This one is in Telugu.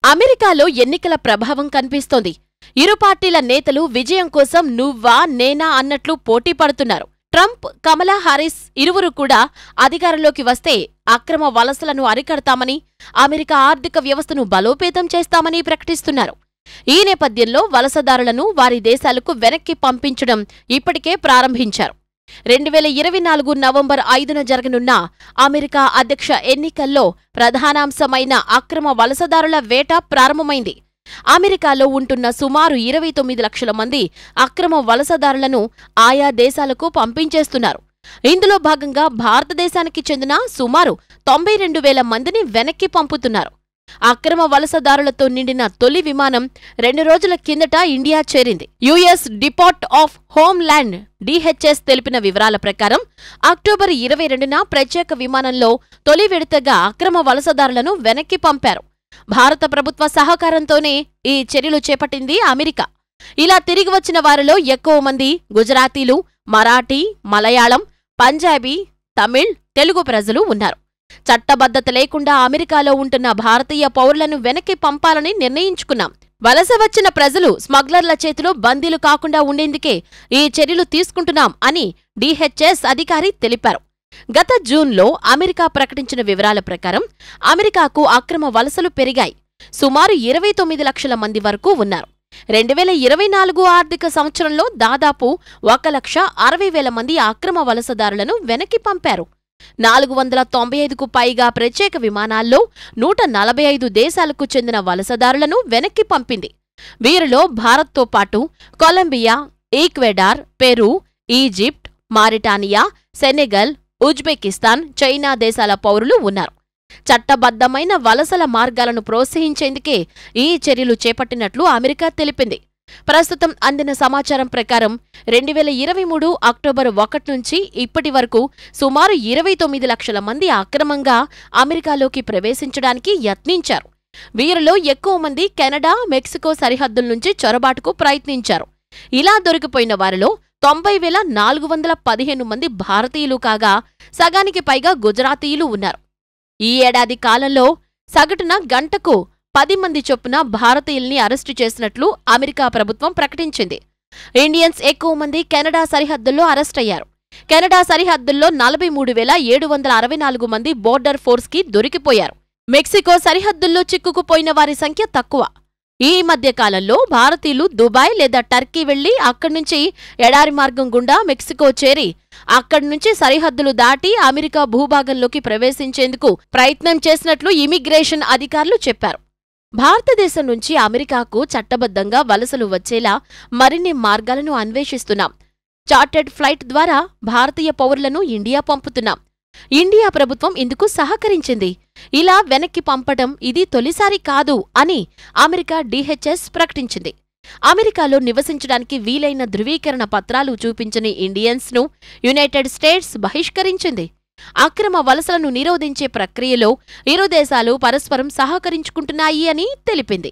అమెరికాలో ఎన్నికల ప్రభావం కనిపిస్తోంది. ఇరు పార్టీల నేతలు విజయం కోసం నువ్వా నేనా అన్నట్లు పోటీ పడుతున్నారు. ట్రంప్, కమలా హారిస్ ఇరువురు కూడా అధికారంలోకి వస్తే అక్రమ వలసలను అరికడతామని, అమెరికా ఆర్థిక వ్యవస్థను బలోపేతం చేస్తామని ప్రకటిస్తున్నారు. ఈ నేపథ్యంలో వలసదారులను వారి దేశాలకు వెనక్కి పంపించడం ఇప్పటికే ప్రారంభించారు. 2024 నవంబర్ 5న జరగనున్న అమెరికా అధ్యక్ష ఎన్నికల్లో ప్రధానాంశమైన అక్రమ వలసదారుల వేట ప్రారంభమైంది. అమెరికాలో ఉంటున్న సుమారు 29 లక్షల మంది అక్రమ వలసదారులను ఆయా దేశాలకు పంపించేస్తున్నారు. ఇందులో భాగంగా భారతదేశానికి చెందిన సుమారు 92,000 మందిని వెనక్కి పంపుతున్నారు. అక్రమ వలసదారులతో నిండిన తొలి విమానం 2 రోజుల కిందట ఇండియా చేరింది. US depart of home land DHS తెలిపిన వివరాల ప్రకారం అక్టోబర్ 22న ప్రత్యేక విమానంలో తొలి విడతగా అక్రమ వలసదారులను వెనక్కి పంపారు. భారత ప్రభుత్వ సహకారంతోనే ఈ చర్యలు చేపట్టింది అమెరికా. ఇలా తిరిగి వచ్చిన వారిలో ఎక్కువ మంది గుజరాతీలు, మరాఠీ, మలయాళం, పంజాబీ, తమిళ్, తెలుగు ప్రజలు ఉన్నారు. చట్టబద్ధత లేకుండా అమెరికాలో ఉంటున్న భారతీయ పౌరులను వెనక్కి పంపాలని నిర్ణయించుకున్నాం. వలస వచ్చిన ప్రజలు స్మగ్లర్ల చేతిలో బందీలు కాకుండా ఉండేందుకే ఈ చర్యలు తీసుకుంటున్నాం అని డిహెచ్ఎస్ అధికారి తెలిపారు. గత జూన్లో అమెరికా ప్రకటించిన వివరాల ప్రకారం అమెరికాకు అక్రమ వలసలు పెరిగాయి. సుమారు 29 లక్షల మంది వరకు ఉన్నారు. 2024 ఆర్థిక సంవత్సరంలో దాదాపు 1,60,000 మంది అక్రమ వలసదారులను వెనక్కి పంపారు. 495కు పైగా ప్రత్యేక విమానాల్లో 145 దేశాలకు చెందిన వలసదారులను వెనక్కి పంపింది. వీరిలో భారత్తో పాటు Colombia, Ecuador, Peru, Egypt, Mauritania, Senegal, Uzbekistan, China దేశాల పౌరులు ఉన్నారు. చట్టబద్ధమైన వలసల మార్గాలను ప్రోత్సహించేందుకే ఈ చర్యలు చేపట్టినట్లు అమెరికా తెలిపింది. ప్రస్తుతం అందిన సమాచారం ప్రకారం 2023 అక్టోబర్ 1 నుంచి ఇప్పటి వరకు సుమారు 29 లక్షల మంది అక్రమంగా అమెరికాలోకి ప్రవేశించడానికి యత్నించారు. వీరిలో ఎక్కువ మంది కెనడా, మెక్సికో సరిహద్దుల నుంచి చొరబాటుకు ప్రయత్నించారు. ఇలా దొరికిపోయిన వారిలో 90,415 మంది భారతీయులు కాగా సగానికి పైగా గుజరాతీయులు ఉన్నారు. ఈ ఏడాది కాలంలో సగటున గంటకు 10 మంది చొప్పున భారతీయుల్ని అరెస్టు చేసినట్లు అమెరికా ప్రభుత్వం ప్రకటించింది. ఇండియన్స్ ఎక్కువ మంది కెనడా సరిహద్దుల్లో అరెస్టయ్యారు. కెనడా సరిహద్దుల్లో 43,764 మంది బోర్డర్ ఫోర్స్కి దొరికిపోయారు. మెక్సికో సరిహద్దుల్లో చిక్కుకుపోయిన వారి సంఖ్య తక్కువ. ఈ మధ్య కాలంలో భారతీయులు దుబాయ్ లేదా టర్కీ వెళ్లి అక్కడ్నుంచి ఎడారి మార్గం గుండా మెక్సికో చేరి అక్కడ్నుంచి సరిహద్దులు దాటి అమెరికా భూభాగంలోకి ప్రవేశించేందుకు ప్రయత్నం చేసినట్లు ఇమిగ్రేషన్ అధికారులు చెప్పారు. భారతదేశం నుంచి అమెరికాకు చట్టబద్ధంగా వలసలు వచ్చేలా మరిన్ని మార్గాలను అన్వేషిస్తున్నాం. చార్టర్డ్ ఫ్లైట్ ద్వారా భారతీయ పౌరులను ఇండియా పంపుతున్నాం. ఇండియా ప్రభుత్వం ఇందుకు సహకరించింది. ఇలా వెనక్కి పంపడం ఇది తొలిసారి కాదు అని అమెరికా డిహెచ్ఎస్ ప్రకటించింది. అమెరికాలో నివసించడానికి వీలైన ధృవీకరణ పత్రాలు చూపించని ఇండియన్స్ను యునైటెడ్ స్టేట్స్ బహిష్కరించింది. అక్రమ వలసలను నిరోధించే ప్రక్రియలో ఇరు దేశాలు పరస్పరం సహకరించుకుంటున్నాయి అని తెలిపింది.